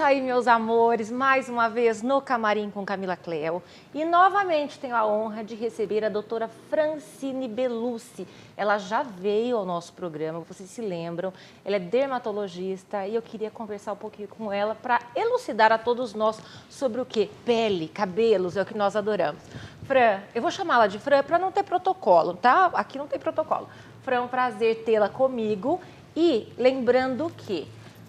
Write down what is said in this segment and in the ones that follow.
aí, meus amores, mais uma vez no Camarim com Camila Cleo. E novamente tenho a honra de receber a doutora Francine Belucci. Ela já veio ao nosso programa, vocês se lembram. Ela é dermatologista e eu queria conversar um pouquinho com ela para elucidar a todos nós sobre o que? Pele, cabelos, é o que nós adoramos. Fran, eu vou chamá-la de Fran para não ter protocolo, tá? Aqui não tem protocolo. Fran, é um prazer tê-la comigo. E lembrando que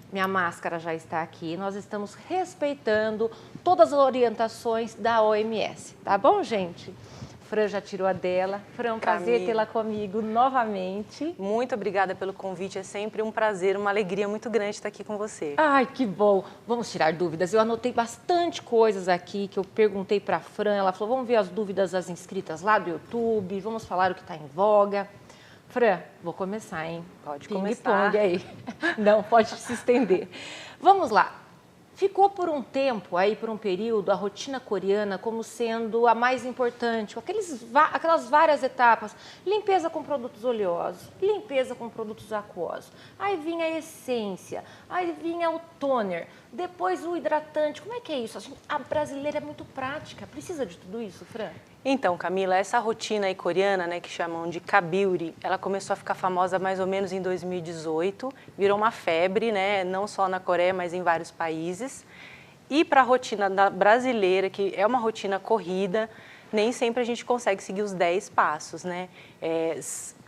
minha máscara já está aqui, nós estamos respeitando todas as orientações da OMS, tá bom, gente? Fran já tirou a dela. Fran, um prazer tê-la comigo novamente. Muito obrigada pelo convite, é sempre um prazer, uma alegria muito grande estar aqui com você. Ai, que bom. Vamos tirar dúvidas. Eu anotei bastante coisas aqui que eu perguntei para a Fran. Ela falou, vamos ver as dúvidas das inscritas lá do YouTube, vamos falar o que está em voga. Fran, vou começar, hein? Pode começar. Ping-pong aí. Não, pode se estender. Vamos lá. Ficou por um tempo, aí por um período, a rotina coreana como sendo a mais importante, com aquelas várias etapas. Limpeza com produtos oleosos, limpeza com produtos aquosos. Aí vinha a essência, aí vinha o toner, depois o hidratante. Como é que é isso? A brasileira é muito prática. Precisa de tudo isso, Fran? Então, Camila, essa rotina aí coreana, né, que chamam de K-beauty, ela começou a ficar famosa mais ou menos em 2018, virou uma febre, né, não só na Coreia, mas em vários países. E para a rotina brasileira, que é uma rotina corrida, nem sempre a gente consegue seguir os 10 passos, né?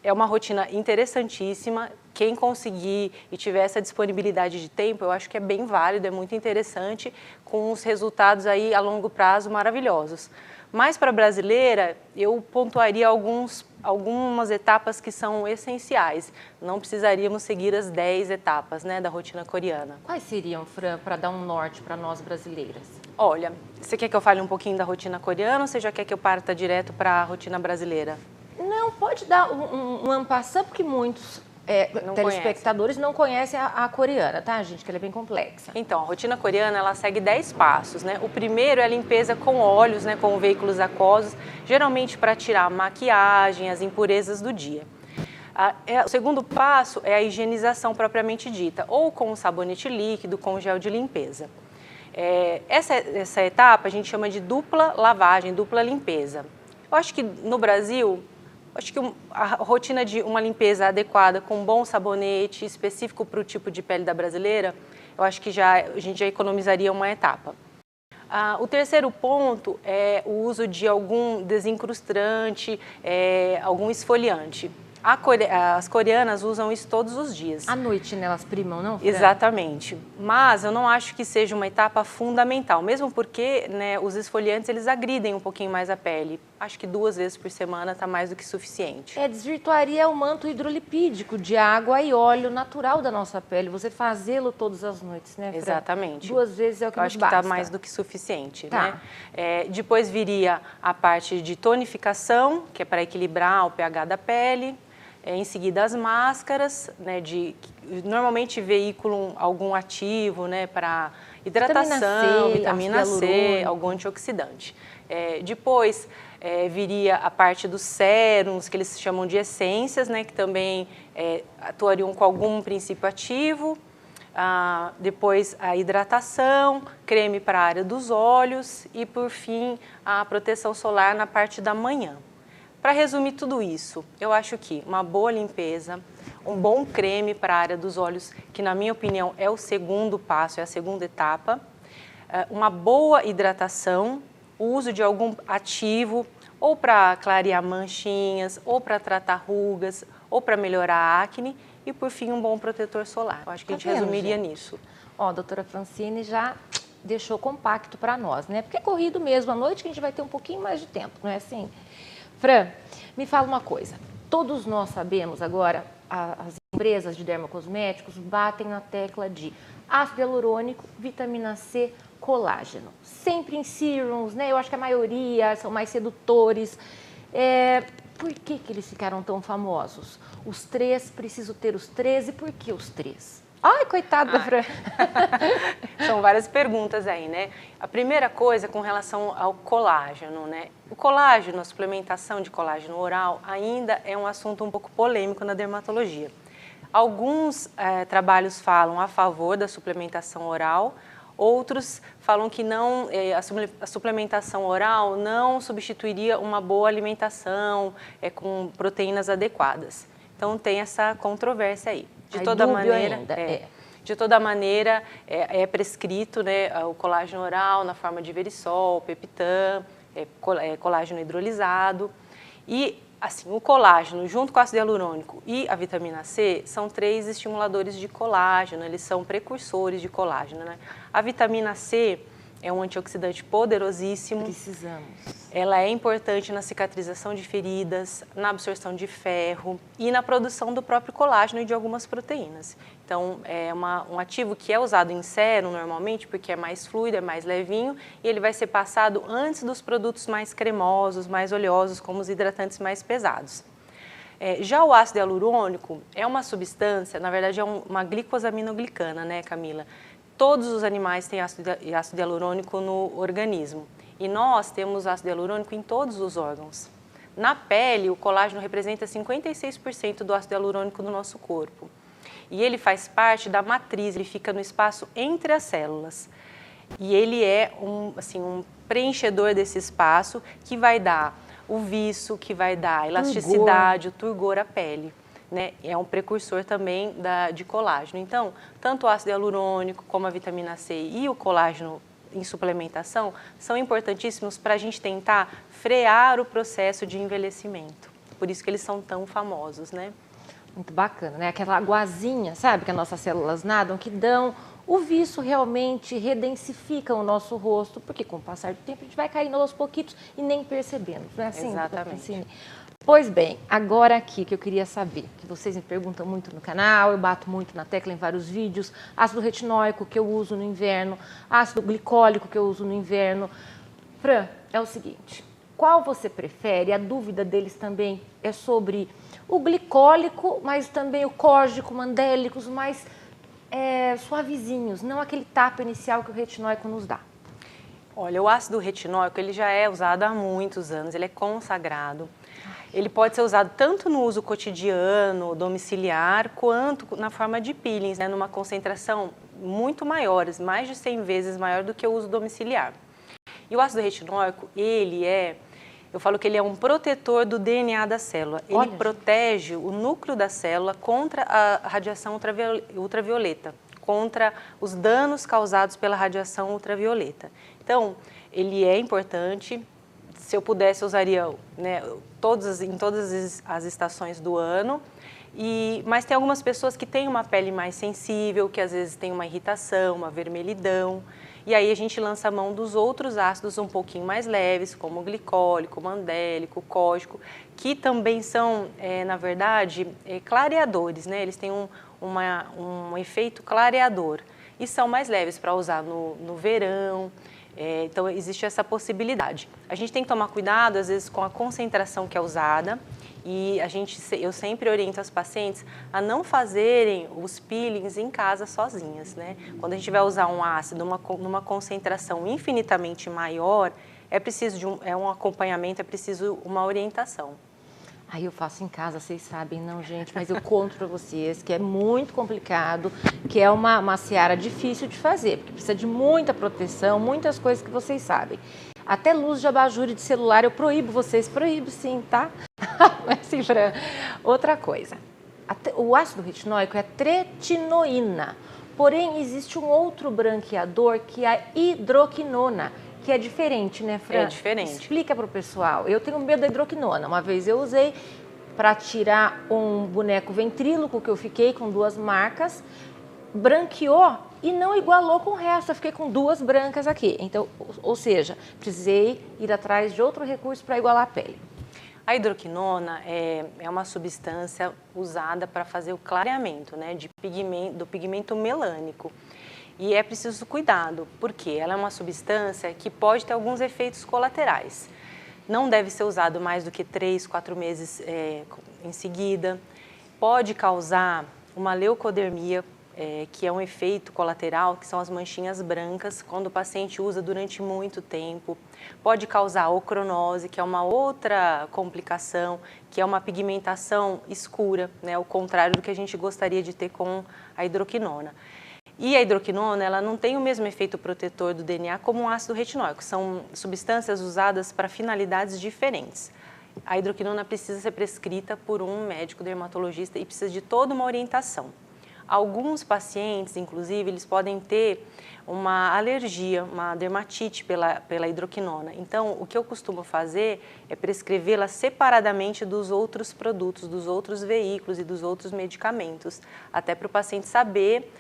É uma rotina interessantíssima. Quem conseguir e tiver essa disponibilidade de tempo, eu acho que é bem válido, é muito interessante, com os resultados aí a longo prazo maravilhosos. Mas para a brasileira, eu pontuaria algumas etapas que são essenciais. Não precisaríamos seguir as 10 etapas, né, da rotina coreana. Quais seriam, Fran, para dar um norte para nós brasileiras? Olha, você quer que eu fale um pouquinho da rotina coreana ou você já quer que eu parta direto para a rotina brasileira? Não, pode dar um ampassã, porque muitos telespectadores não conhecem a coreana, tá, gente? Que ela é bem complexa. Então, a rotina coreana, ela segue 10 passos, né? O primeiro é a limpeza com óleos, né? Com veículos aquosos, geralmente para tirar a maquiagem, as impurezas do dia. O segundo passo é a higienização propriamente dita, ou com sabonete líquido, com gel de limpeza. Essa etapa a gente chama de dupla lavagem, dupla limpeza. Eu acho que no Brasil, a rotina de uma limpeza adequada com um bom sabonete específico para o tipo de pele da brasileira, eu acho que a gente já economizaria uma etapa. O terceiro ponto é o uso de algum desincrustante, algum esfoliante. As coreanas usam isso todos os dias. À noite, né? Elas primam, não, Fran? Exatamente. Mas eu não acho que seja uma etapa fundamental, mesmo porque, né, os esfoliantes eles agridem um pouquinho mais a pele. Acho que 2 vezes por semana está mais do que suficiente. Desvirtuaria o manto hidrolipídico de água e óleo natural da nossa pele. Você fazê-lo todas as noites, né, Fran? Exatamente. 2 vezes é o que nos basta. Eu acho que está mais do que suficiente, tá, né? Depois viria a parte de tonificação, que é para equilibrar o pH da pele. Em seguida, as máscaras, né, normalmente veiculam algum ativo, né, para hidratação, vitamina C, algum antioxidante. Depois viria a parte dos sérums, que eles chamam de essências, né, que também atuariam com algum princípio ativo. Depois a hidratação, creme para a área dos olhos e, por fim, a proteção solar na parte da manhã. Para resumir tudo isso, eu acho que uma boa limpeza, um bom creme para a área dos olhos, que na minha opinião é o segundo passo, é a segunda etapa, uma boa hidratação, o uso de algum ativo, ou para clarear manchinhas, ou para tratar rugas, ou para melhorar a acne, e por fim um bom protetor solar. Eu acho que a gente resumiria nisso. Ó, a doutora Francine já deixou compacto para nós, né? Porque é corrido mesmo, à noite que a gente vai ter um pouquinho mais de tempo, não é assim? Fran, me fala uma coisa, todos nós sabemos agora, as empresas de dermocosméticos batem na tecla de ácido hialurônico, vitamina C, colágeno, sempre em serums, né? Eu acho que a maioria são mais sedutores. Por que eles ficaram tão famosos? Os 3, preciso ter os 3, e por que os 3? Ai, coitada da Fran. São várias perguntas aí, né? A primeira coisa com relação ao colágeno, né? O colágeno, a suplementação de colágeno oral ainda é um assunto um pouco polêmico na dermatologia. Alguns trabalhos falam a favor da suplementação oral, Outros falam que não, a suplementação oral não substituiria uma boa alimentação com proteínas adequadas. Então tem essa controvérsia aí. De toda maneira, de toda maneira é prescrito, né, o colágeno oral na forma de Verisol, Peptan, colágeno hidrolisado. E assim, o colágeno junto com o ácido hialurônico e a vitamina C são 3 estimuladores de colágeno, eles são precursores de colágeno, né? A vitamina C é um antioxidante poderosíssimo. Precisamos. Ela é importante na cicatrização de feridas, na absorção de ferro e na produção do próprio colágeno e de algumas proteínas. Então, é um ativo que é usado em sérum normalmente porque é mais fluido, é mais levinho e ele vai ser passado antes dos produtos mais cremosos, mais oleosos, como os hidratantes mais pesados. Já o ácido hialurônico é uma substância, na verdade é uma glicosaminoglicana, né, Camila? Todos os animais têm ácido hialurônico no organismo e nós temos ácido hialurônico em todos os órgãos. Na pele, o colágeno representa 56% do ácido hialurônico do nosso corpo e ele faz parte da matriz, ele fica no espaço entre as células e ele é um preenchedor desse espaço que vai dar o viço, que vai dar a elasticidade, o turgor à pele. Né, é um precursor também de colágeno. Então, tanto o ácido hialurônico como a vitamina C e o colágeno em suplementação são importantíssimos para a gente tentar frear o processo de envelhecimento. Por isso que eles são tão famosos, né? Muito bacana, né? Aquela aguazinha, sabe, que as nossas células nadam, que dão o viço, realmente redensifica o nosso rosto, porque com o passar do tempo a gente vai caindo aos pouquitos e nem percebemos, não é assim? Exatamente. Pois bem, agora aqui que eu queria saber, que vocês me perguntam muito no canal, eu bato muito na tecla em vários vídeos, ácido retinóico que eu uso no inverno, ácido glicólico que eu uso no inverno. Fran, é o seguinte, qual você prefere? A dúvida deles também é sobre o glicólico, mas também o córdico, mandélicos, mais suavezinhos, não aquele tapa inicial que o retinóico nos dá. Olha, o ácido retinóico ele já é usado há muitos anos, ele é consagrado. Ele pode ser usado tanto no uso cotidiano, domiciliar, quanto na forma de peelings, né, numa concentração muito maior, mais de 100 vezes maior do que o uso domiciliar. E o ácido retinóico, eu falo que ele é um protetor do DNA da célula. Ele protege o núcleo da célula contra a radiação ultravioleta, contra os danos causados pela radiação ultravioleta. Então, ele é importante. Se eu pudesse, eu usaria, né, em todas as estações do ano. Mas tem algumas pessoas que têm uma pele mais sensível, que às vezes tem uma irritação, uma vermelhidão. E aí a gente lança a mão dos outros ácidos um pouquinho mais leves, como o glicólico, o mandélico, o córdico, que também são, na verdade, clareadores, né? Eles têm um efeito clareador e são mais leves para usar no verão. Então, existe essa possibilidade. A gente tem que tomar cuidado, às vezes, com a concentração que é usada e eu sempre oriento as pacientes a não fazerem os peelings em casa sozinhas, né? Quando a gente vai usar um ácido numa concentração infinitamente maior, é preciso um acompanhamento, é preciso uma orientação. Aí eu faço em casa, vocês sabem, não, gente, mas eu conto para vocês que é muito complicado, que é uma seara difícil de fazer, porque precisa de muita proteção, muitas coisas que vocês sabem. Até luz de abajur e de celular eu proíbo vocês, proíbo sim, tá? Mas assim, Fran, outra coisa, o ácido retinóico é tretinoína, porém existe um outro branqueador que é a hidroquinona, que é diferente, né, Fran? É diferente. Explica para o pessoal. Eu tenho medo da hidroquinona. Uma vez eu usei para tirar um boneco ventríloco que eu fiquei com 2 marcas, branqueou e não igualou com o resto. Eu fiquei com 2 brancas aqui. Então, ou seja, precisei ir atrás de outro recurso para igualar a pele. A hidroquinona é uma substância usada para fazer o clareamento, né, do pigmento melânico. E é preciso cuidado, porque ela é uma substância que pode ter alguns efeitos colaterais. Não deve ser usado mais do que 3, 4 meses em seguida. Pode causar uma leucodermia, que é um efeito colateral, que são as manchinhas brancas, quando o paciente usa durante muito tempo. Pode causar ocronose, que é uma outra complicação, que é uma pigmentação escura, né, ao contrário do que a gente gostaria de ter com a hidroquinona. E a hidroquinona, ela não tem o mesmo efeito protetor do DNA como o ácido retinóico. São substâncias usadas para finalidades diferentes. A hidroquinona precisa ser prescrita por um médico dermatologista e precisa de toda uma orientação. Alguns pacientes, inclusive, eles podem ter uma alergia, uma dermatite pela hidroquinona. Então, o que eu costumo fazer é prescrevê-la separadamente dos outros produtos, dos outros veículos e dos outros medicamentos, até para o paciente saber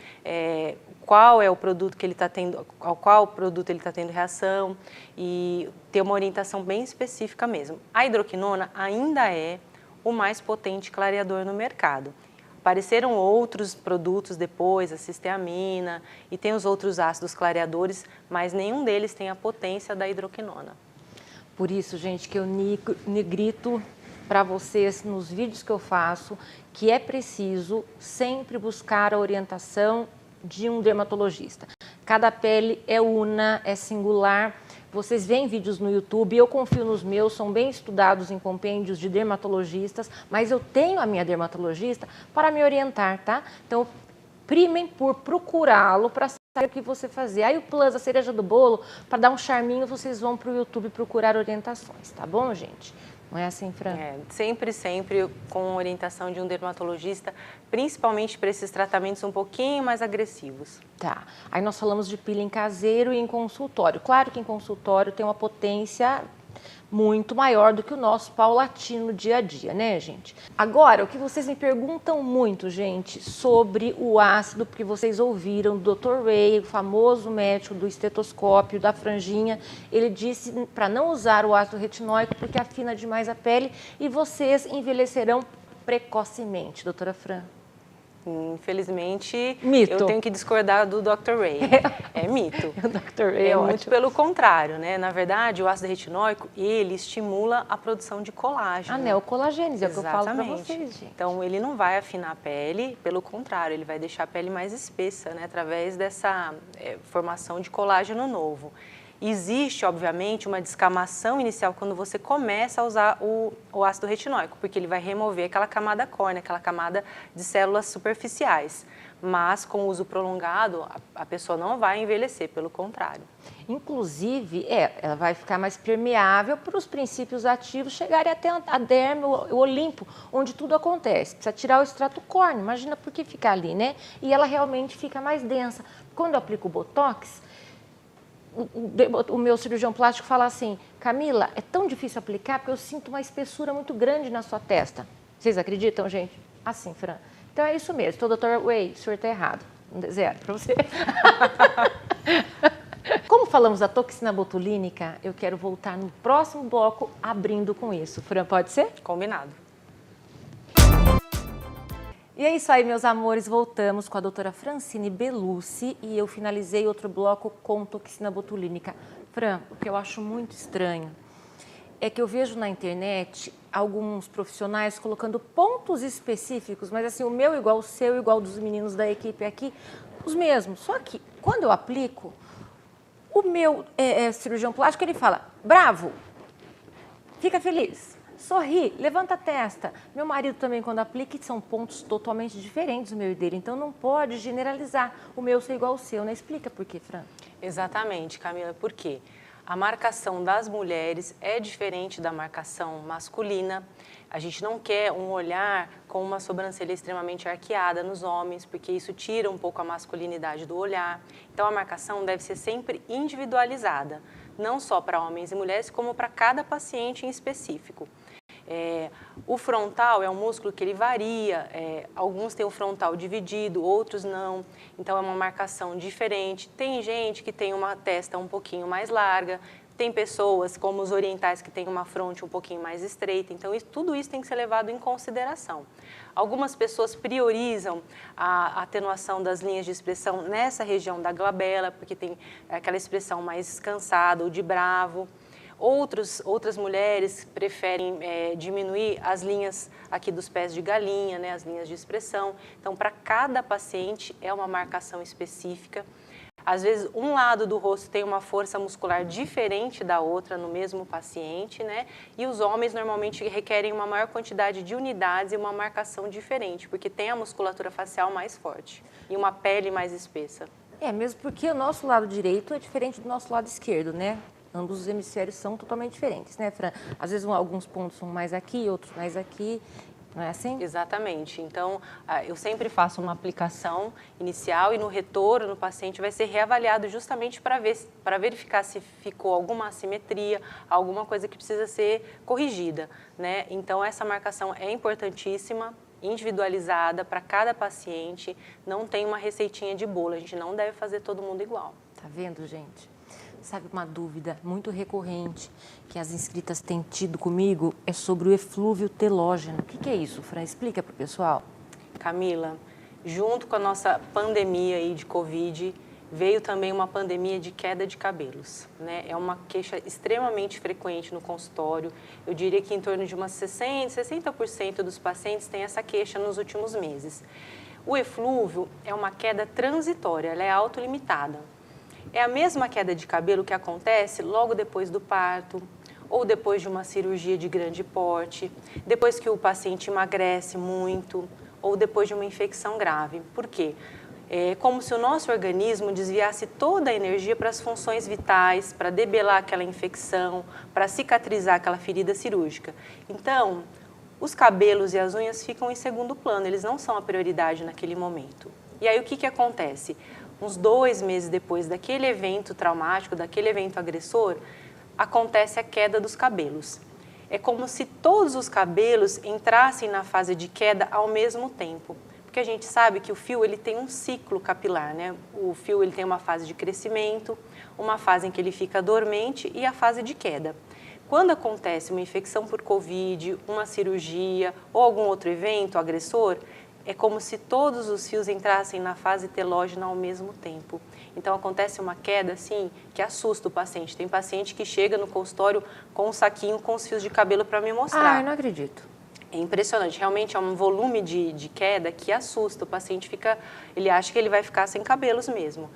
qual é o produto que ele está tendo, ao qual produto ele está tendo reação e ter uma orientação bem específica mesmo. A hidroquinona ainda é o mais potente clareador no mercado. Apareceram outros produtos depois, a cisteamina e tem os outros ácidos clareadores, mas nenhum deles tem a potência da hidroquinona. Por isso, gente, que eu grito para vocês nos vídeos que eu faço que é preciso sempre buscar a orientação de um dermatologista. Cada pele é una, é singular. Vocês veem vídeos no YouTube, eu confio nos meus, são bem estudados em compêndios de dermatologistas, mas eu tenho a minha dermatologista para me orientar, tá? Então, primem por procurá-lo para saber o que você fazer. Aí o plus, a cereja do bolo, para dar um charminho, vocês vão para o YouTube procurar orientações, tá bom, gente? Não é assim, Fran? Sempre com orientação de um dermatologista, principalmente para esses tratamentos um pouquinho mais agressivos. Tá. Aí nós falamos de peeling caseiro e em consultório. Claro que em consultório tem uma potência muito maior do que o nosso paulatino dia a dia, né, gente? Agora, o que vocês me perguntam muito, gente, sobre o ácido, porque vocês ouviram do Dr. Ray, o famoso médico do estetoscópio, da franjinha, ele disse para não usar o ácido retinóico porque afina demais a pele e vocês envelhecerão precocemente, doutora Fran. Infelizmente, mito. Eu tenho que discordar do Dr. Ray. É mito. O Dr. Ray é muito pelo contrário, né? Na verdade, o ácido retinóico, ele estimula a produção de colágeno. A neocolagênese, é o que eu falo para vocês, gente. Então, ele não vai afinar a pele, pelo contrário, ele vai deixar a pele mais espessa, né? Através dessa formação de colágeno novo. Existe, obviamente, uma descamação inicial quando você começa a usar o ácido retinóico, porque ele vai remover aquela camada córnea, aquela camada de células superficiais. Mas, com o uso prolongado, a pessoa não vai envelhecer, pelo contrário. Inclusive, ela vai ficar mais permeável para os princípios ativos chegarem até a derme, o Olimpo, onde tudo acontece. Precisa tirar o extrato córneo, imagina por que ficar ali, né? E ela realmente fica mais densa. Quando eu aplico o Botox, o meu cirurgião plástico fala assim: Camila, é tão difícil aplicar porque eu sinto uma espessura muito grande na sua testa. Vocês acreditam, gente? Assim, Fran. Então é isso mesmo. Então, doutor Ray, o senhor está errado. 0 para você. Como falamos da toxina botulínica, eu quero voltar no próximo bloco abrindo com isso. Fran, pode ser? Combinado. E é isso aí, meus amores, voltamos com a doutora Francine Belucci e eu finalizei outro bloco com toxina botulínica. Fran, o que eu acho muito estranho é que eu vejo na internet alguns profissionais colocando pontos específicos, mas assim, o meu igual o seu, igual dos meninos da equipe aqui, os mesmos. Só que, quando eu aplico, o meu cirurgião plástico, ele fala: bravo, fica feliz. Sorri, levanta a testa. Meu marido também, quando aplica, são pontos totalmente diferentes do meu e dele. Então, não pode generalizar o meu ser igual ao seu, né? Explica por quê, Fran. Exatamente, Camila. Por quê? A marcação das mulheres é diferente da marcação masculina. A gente não quer um olhar com uma sobrancelha extremamente arqueada nos homens, porque isso tira um pouco a masculinidade do olhar. Então, a marcação deve ser sempre individualizada, não só para homens e mulheres, como para cada paciente em específico. O frontal é um músculo que ele varia, alguns têm o frontal dividido, outros não, então é uma marcação diferente. Tem gente que tem uma testa um pouquinho mais larga, tem pessoas como os orientais que têm uma fronte um pouquinho mais estreita, então tudo isso tem que ser levado em consideração. Algumas pessoas priorizam a atenuação das linhas de expressão nessa região da glabela, porque tem aquela expressão mais cansada ou de bravo. Outras mulheres preferem diminuir as linhas aqui dos pés de galinha, né, as linhas de expressão. Então, para cada paciente é uma marcação específica. Às vezes, um lado do rosto tem uma força muscular diferente da outra no mesmo paciente, né? E os homens normalmente requerem uma maior quantidade de unidades e uma marcação diferente, porque tem a musculatura facial mais forte e uma pele mais espessa. Mesmo porque o nosso lado direito é diferente do nosso lado esquerdo, né? Ambos os hemisférios são totalmente diferentes, né, Fran? Às vezes alguns pontos são mais aqui, outros mais aqui. Não é assim? Exatamente. Então, eu sempre faço uma aplicação inicial e no retorno o paciente vai ser reavaliado justamente para verificar se ficou alguma assimetria, alguma coisa que precisa ser corrigida, né? Então, essa marcação é importantíssima, individualizada para cada paciente, não tem uma receitinha de bolo, a gente não deve fazer todo mundo igual. Tá vendo, gente? Sabe, uma dúvida muito recorrente que as inscritas têm tido comigo é sobre o eflúvio telógeno. O que é isso, Fran? Explica para o pessoal. Camila, junto com a nossa pandemia aí de Covid, veio também uma pandemia de queda de cabelos, né? É uma queixa extremamente frequente no consultório. Eu diria que em torno de umas 60% dos pacientes têm essa queixa nos últimos meses. O eflúvio é uma queda transitória, ela é autolimitada. É a mesma queda de cabelo que acontece logo depois do parto, ou depois de uma cirurgia de grande porte, depois que o paciente emagrece muito, ou depois de uma infecção grave. Por quê? É como se o nosso organismo desviasse toda a energia para as funções vitais, para debelar aquela infecção, para cicatrizar aquela ferida cirúrgica. Então, os cabelos e as unhas ficam em segundo plano, eles não são a prioridade naquele momento. E aí o que acontece? Uns 2 meses depois daquele evento traumático, daquele evento agressor, acontece a queda dos cabelos. É como se todos os cabelos entrassem na fase de queda ao mesmo tempo. Porque a gente sabe que o fio ele tem um ciclo capilar, né? O fio ele tem uma fase de crescimento, uma fase em que ele fica dormente e a fase de queda. Quando acontece uma infecção por Covid, uma cirurgia ou algum outro evento agressor, é como se todos os fios entrassem na fase telógena ao mesmo tempo. Então, acontece uma queda, assim, que assusta o paciente. Tem paciente que chega no consultório com um saquinho com os fios de cabelo para me mostrar. Ah, eu não acredito. É impressionante. Realmente é um volume de queda que assusta. O paciente ele acha que ele vai ficar sem cabelos mesmo.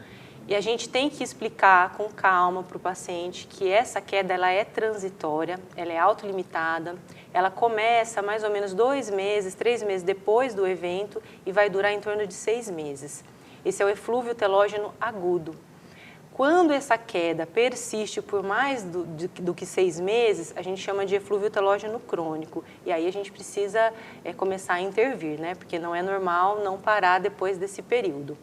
E a gente tem que explicar com calma para o paciente que essa queda ela é transitória, ela é autolimitada, ela começa mais ou menos 2 meses, 3 meses depois do evento e vai durar em torno de 6 meses. Esse é o eflúvio telógeno agudo. Quando essa queda persiste por mais do que 6 meses, a gente chama de eflúvio telógeno crônico. E aí a gente precisa começar a intervir, né? Porque não é normal não parar depois desse período.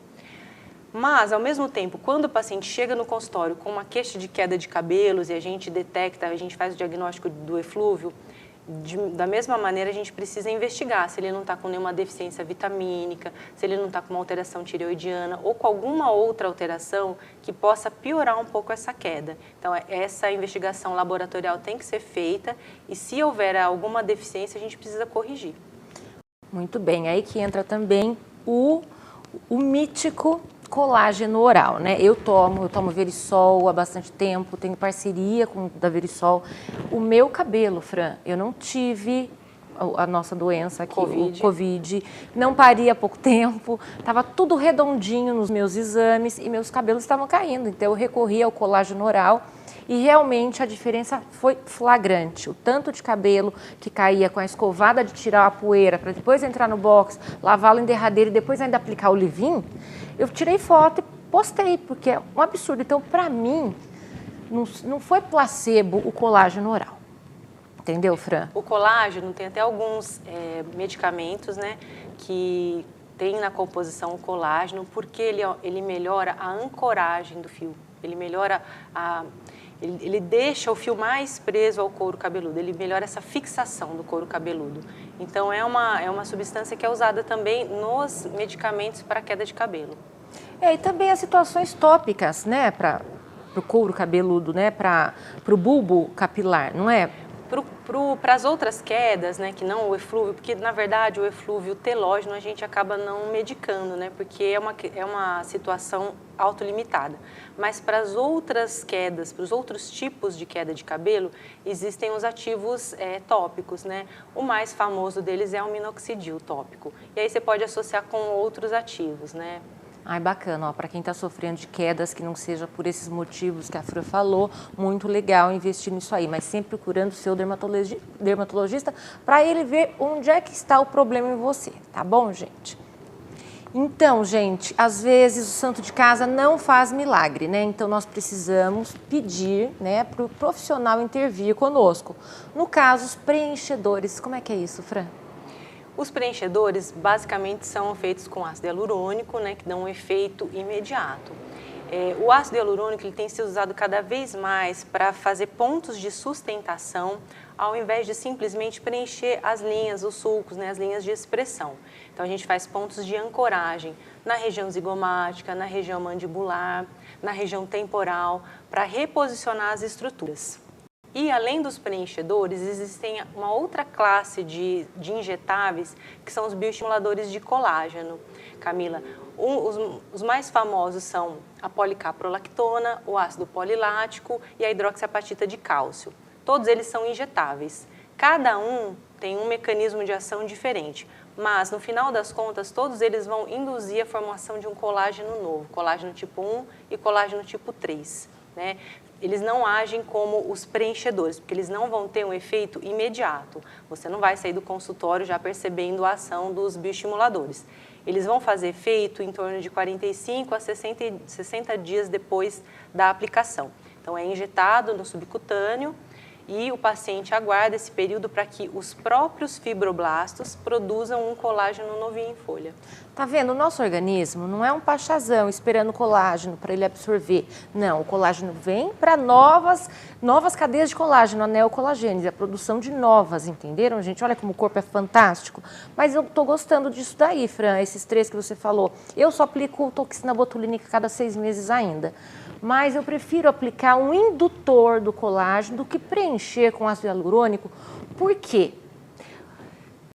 Mas, ao mesmo tempo, quando o paciente chega no consultório com uma queixa de queda de cabelos e a gente detecta, a gente faz o diagnóstico do eflúvio, da mesma maneira a gente precisa investigar se ele não está com nenhuma deficiência vitamínica, se ele não está com uma alteração tireoidiana ou com alguma outra alteração que possa piorar um pouco essa queda. Então, essa investigação laboratorial tem que ser feita e se houver alguma deficiência, a gente precisa corrigir. Muito bem, aí que entra também o mítico colágeno oral, né? Eu tomo Verisol há bastante tempo, tenho parceria com da Verisol. O meu cabelo, Fran, eu não tive a nossa doença aqui, o Covid, não parei há pouco tempo, estava tudo redondinho nos meus exames e meus cabelos estavam caindo, então eu recorri ao colágeno oral e realmente a diferença foi flagrante. O tanto de cabelo que caía com a escovada de tirar a poeira para depois entrar no box, lavá-lo em derradeiro e depois ainda aplicar o leave-in, eu tirei foto e postei, porque é um absurdo. Então, para mim, não foi placebo o colágeno oral. Entendeu, Fran? O colágeno tem até alguns medicamentos, né, que tem na composição o colágeno, porque ele melhora a ancoragem do fio. Ele melhora ele deixa o fio mais preso ao couro cabeludo, ele melhora essa fixação do couro cabeludo. Então, é uma substância que é usada também nos medicamentos para queda de cabelo. E também as situações tópicas, né, para o couro cabeludo, né, para o bulbo capilar, não é? Para as outras quedas, né, que não o eflúvio, porque na verdade o eflúvio telógeno a gente acaba não medicando, né, porque é uma situação autolimitada. Mas para as outras quedas, para os outros tipos de queda de cabelo, existem os ativos tópicos, né? O mais famoso deles é o minoxidil tópico. E aí você pode associar com outros ativos, né? Ai, bacana, ó, para quem está sofrendo de quedas, que não seja por esses motivos que a Fran falou, muito legal investir nisso aí, mas sempre procurando o seu dermatologista para ele ver onde é que está o problema em você, tá bom, gente? Então, gente, às vezes o santo de casa não faz milagre, né? Então, nós precisamos pedir, né, para o profissional intervir conosco. No caso, os preenchedores, como é que é isso, Fran? Os preenchedores basicamente são feitos com ácido hialurônico, né, que dão um efeito imediato. O ácido hialurônico ele tem sido usado cada vez mais para fazer pontos de sustentação, ao invés de simplesmente preencher as linhas, os sulcos, né, as linhas de expressão. Então a gente faz pontos de ancoragem na região zigomática, na região mandibular, na região temporal, para reposicionar as estruturas. E além dos preenchedores, existem uma outra classe de injetáveis, que são os bioestimuladores de colágeno. Camila, os mais famosos são a policaprolactona, o ácido polilático e a hidroxiapatita de cálcio. Todos eles são injetáveis. Cada um tem um mecanismo de ação diferente, mas no final das contas, todos eles vão induzir a formação de um colágeno novo, colágeno tipo 1 e colágeno tipo 3, né? Eles não agem como os preenchedores, porque eles não vão ter um efeito imediato. Você não vai sair do consultório já percebendo a ação dos bioestimuladores. Eles vão fazer efeito em torno de 45 a 60 dias depois da aplicação. Então, é injetado no subcutâneo e o paciente aguarda esse período para que os próprios fibroblastos produzam um colágeno novinho em folha. Tá vendo? O nosso organismo não é um pachazão esperando colágeno para ele absorver. Não, o colágeno vem para novas cadeias de colágeno, a neocolagênese, a produção de novas, entenderam, gente? Olha como o corpo é fantástico. Mas eu tô gostando disso daí, Fran, esses 3 que você falou. Eu só aplico toxina botulínica cada 6 meses ainda. Mas eu prefiro aplicar um indutor do colágeno do que preencher com ácido hialurônico. Por quê?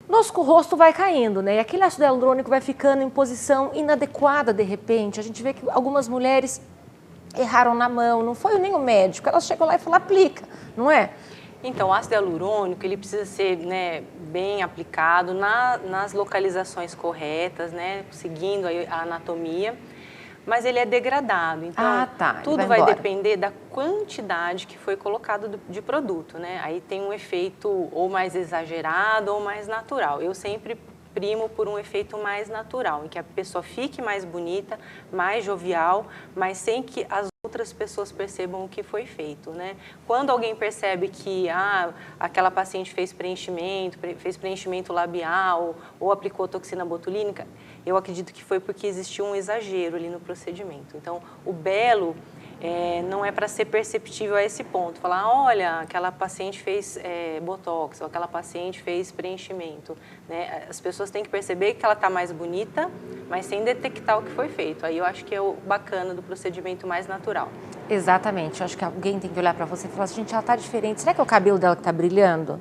Nosso rosto vai caindo, né? E aquele ácido hialurônico vai ficando em posição inadequada de repente. A gente vê que algumas mulheres erraram na mão, não foi nem o médico, elas chegam lá e falam, aplica, não é? Então, o ácido hialurônico, ele precisa ser, né, bem aplicado nas localizações corretas, né, seguindo a anatomia. Mas ele é degradado, então tudo vai depender da quantidade que foi colocado de produto, né? Aí tem um efeito ou mais exagerado ou mais natural. Eu sempre primo por um efeito mais natural, em que a pessoa fique mais bonita, mais jovial, mas sem que as outras pessoas percebam o que foi feito, né? Quando alguém percebe que aquela paciente fez preenchimento labial ou aplicou toxina botulínica, eu acredito que foi porque existiu um exagero ali no procedimento. Então, o belo não é para ser perceptível a esse ponto. Falar, olha, aquela paciente fez botox, ou aquela paciente fez preenchimento, né? As pessoas têm que perceber que ela está mais bonita, mas sem detectar o que foi feito. Aí eu acho que é o bacana do procedimento mais natural. Exatamente. Eu acho que alguém tem que olhar para você e falar assim, gente, ela está diferente. Será que é o cabelo dela que está brilhando?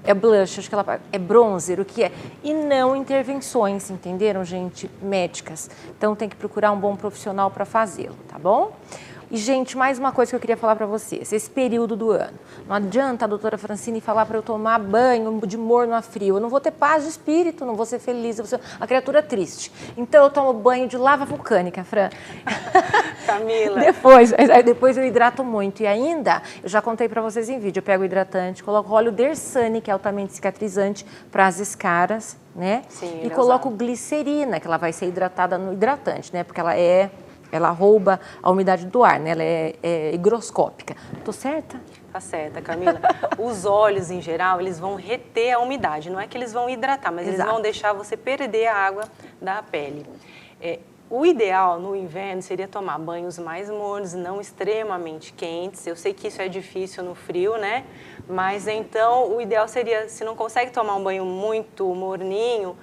É blush, acho que ela é bronzer, o que é? E não intervenções, entenderam, gente? Médicas. Então tem que procurar um bom profissional para fazê-lo, tá bom? E, gente, mais uma coisa que eu queria falar para vocês, esse período do ano. Não adianta a doutora Francine falar para eu tomar banho de morno a frio. Eu não vou ter paz de espírito, não vou ser feliz, eu vou ser uma criatura triste. Então, eu tomo banho de lava vulcânica, Fran. Camila. Depois eu hidrato muito. E ainda, eu já contei para vocês em vídeo, eu pego o hidratante, coloco óleo Dersane, que é altamente cicatrizante, para as escaras, né? Sim, e coloco glicerina, que ela vai ser hidratada no hidratante, né? Porque ela rouba a umidade do ar, né? Ela é higroscópica. Tô certa? Tá certa, Camila. Os óleos, em geral, eles vão reter a umidade. Não é que eles vão hidratar, mas eles vão deixar você perder a água da pele. O ideal no inverno seria tomar banhos mais mornos, não extremamente quentes. Eu sei que isso é difícil no frio, né? Mas então o ideal seria, se não consegue tomar um banho muito morninho,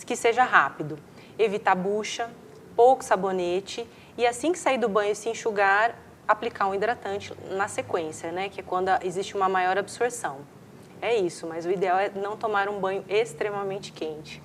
que seja rápido. Evitar bucha, pouco sabonete e assim que sair do banho e se enxugar, aplicar um hidratante na sequência, né? Que é quando existe uma maior absorção. É isso, mas o ideal é não tomar um banho extremamente quente.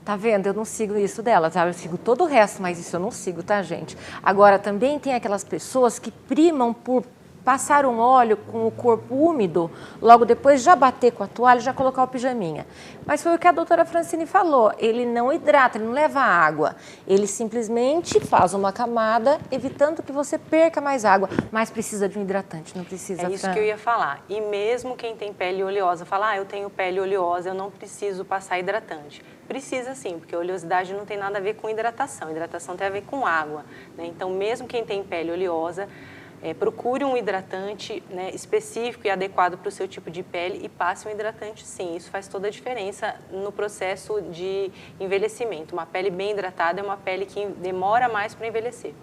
Tá vendo? Eu não sigo isso dela, tá? Eu sigo todo o resto, mas isso eu não sigo, tá, gente? Agora, também tem aquelas pessoas que primam por passar um óleo com o corpo úmido, logo depois já bater com a toalha e já colocar o pijaminha. Mas foi o que a doutora Francine falou, ele não hidrata, ele não leva água, ele simplesmente faz uma camada, evitando que você perca mais água, mas precisa de um hidratante, não precisa... É isso que eu ia falar, e mesmo quem tem pele oleosa, fala, eu tenho pele oleosa, eu não preciso passar hidratante. Precisa sim, porque a oleosidade não tem nada a ver com hidratação, hidratação tem a ver com água, né? Então mesmo quem tem pele oleosa, procure um hidratante, né, específico e adequado para o seu tipo de pele e passe um hidratante sim. Isso faz toda a diferença no processo de envelhecimento. Uma pele bem hidratada é uma pele que demora mais para envelhecer.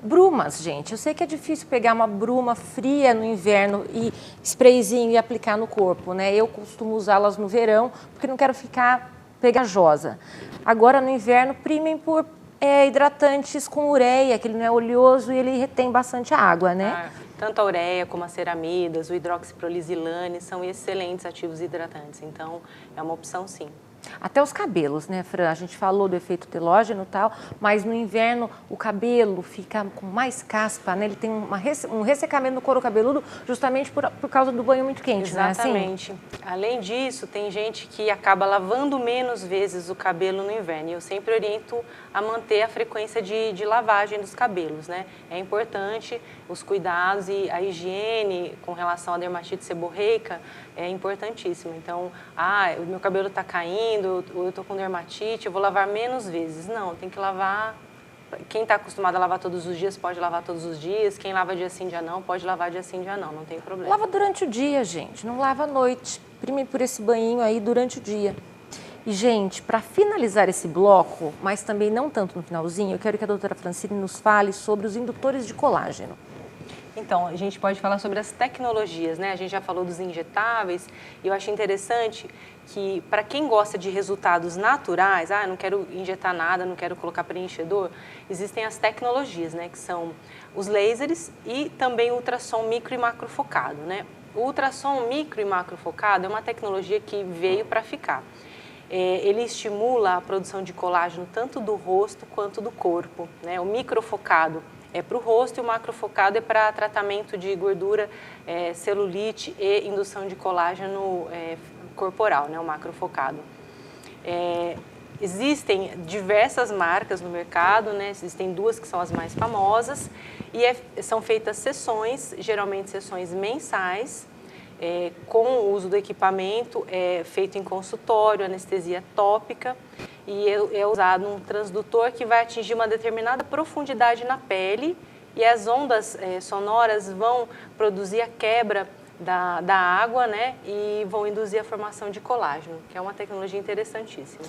Brumas, gente. Eu sei que é difícil pegar uma bruma fria no inverno e sprayzinho e aplicar no corpo, né? Eu costumo usá-las no verão porque não quero ficar pegajosa. Agora no inverno, primem por hidratantes com ureia, que ele não é oleoso e ele retém bastante água, né? Tanto a ureia como as ceramidas, o hidroxiprolizilane são excelentes ativos hidratantes, então é uma opção sim. Até os cabelos, né, Fran? A gente falou do efeito telógeno e tal, mas no inverno o cabelo fica com mais caspa, né? Ele tem um ressecamento no couro cabeludo justamente por causa do banho muito quente, né? Exatamente. Além disso, tem gente que acaba lavando menos vezes o cabelo no inverno. E eu sempre oriento a manter a frequência de lavagem dos cabelos, né? É importante os cuidados e a higiene com relação à dermatite seborreica é importantíssima. Então, o meu cabelo está caindo, eu estou com dermatite, eu vou lavar menos vezes. Não, tem que lavar. Quem está acostumado a lavar todos os dias pode lavar todos os dias. Quem lava dia sim, dia não, pode lavar dia sim, dia não tem problema. Lava durante o dia, gente, não lava à noite. Prime por esse banhinho aí durante o dia. E, gente, para finalizar esse bloco, mas também não tanto no finalzinho, eu quero que a doutora Francine nos fale sobre os indutores de colágeno. Então, a gente pode falar sobre as tecnologias, né? A gente já falou dos injetáveis e eu acho interessante que, para quem gosta de resultados naturais, não quero injetar nada, não quero colocar preenchedor, existem as tecnologias, né? Que são os lasers e também o ultrassom micro e macrofocado, né? O ultrassom micro e macrofocado é uma tecnologia que veio para ficar. Ele estimula a produção de colágeno tanto do rosto quanto do corpo, né? O microfocado é para o rosto e o macrofocado é para tratamento de gordura, celulite e indução de colágeno corporal, né, o macrofocado. Existem diversas marcas no mercado, né, existem duas que são as mais famosas e são feitas sessões, geralmente sessões mensais, com o uso do equipamento, feito em consultório, anestesia tópica, e é usado um transdutor que vai atingir uma determinada profundidade na pele e as ondas sonoras vão produzir a quebra da água, né, e vão induzir a formação de colágeno, que é uma tecnologia interessantíssima.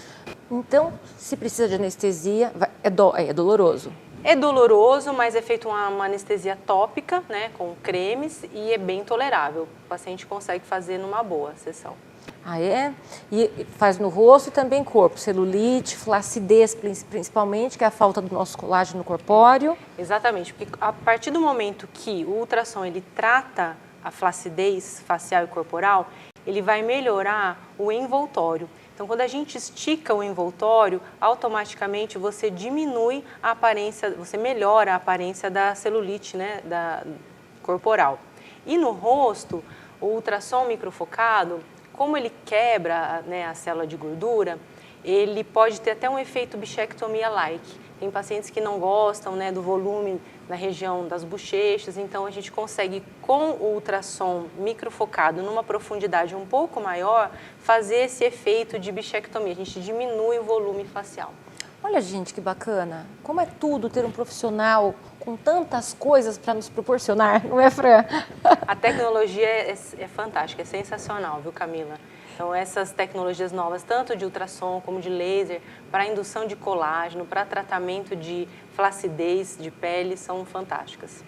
Então, se precisa de anestesia, é doloroso? É doloroso, mas é feita uma anestesia tópica, né, com cremes e é bem tolerável. O paciente consegue fazer numa boa sessão. Ah, é? E faz no rosto e também corpo, celulite, flacidez principalmente, que é a falta do nosso colágeno corpóreo. Exatamente, porque a partir do momento que o ultrassom ele trata a flacidez facial e corporal, ele vai melhorar o envoltório. Então, quando a gente estica o envoltório, automaticamente você diminui a aparência, você melhora a aparência da celulite, né, corporal. E no rosto, o ultrassom microfocado, como ele quebra, né, a célula de gordura, ele pode ter até um efeito bichectomia-like. Tem pacientes que não gostam, né, do volume na região das bochechas, então a gente consegue, com o ultrassom microfocado numa profundidade um pouco maior, fazer esse efeito de bichectomia. A gente diminui o volume facial. Olha, gente, que bacana. Como é tudo ter um profissional com tantas coisas para nos proporcionar, não é, Fran? A tecnologia é fantástica, é sensacional, viu, Camila? Então, essas tecnologias novas, tanto de ultrassom como de laser, para indução de colágeno, para tratamento de flacidez de pele, são fantásticas.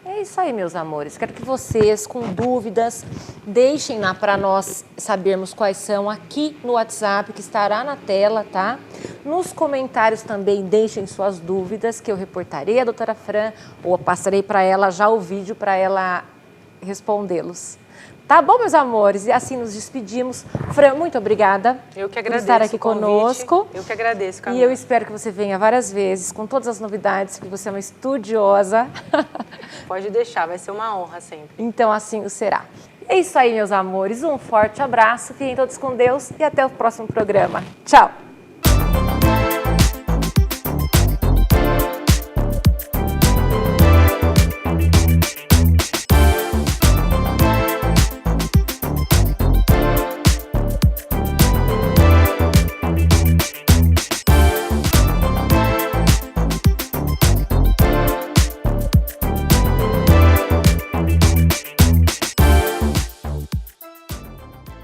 É isso aí, meus amores. Quero que vocês, com dúvidas, deixem lá para nós sabermos quais são aqui no WhatsApp, que estará na tela, tá? Nos comentários também deixem suas dúvidas, que eu reportarei a doutora Fran, ou passarei para ela já o vídeo para ela respondê-los. Tá bom, meus amores? E assim nos despedimos. Fran, muito obrigada. Eu que agradeço por estar aqui conosco. Eu que agradeço, Camila. E eu espero que você venha várias vezes com todas as novidades, que você é uma estudiosa. Pode deixar, vai ser uma honra sempre. Então assim o será. É isso aí, meus amores. Um forte abraço, fiquem todos com Deus e até o próximo programa. Tchau!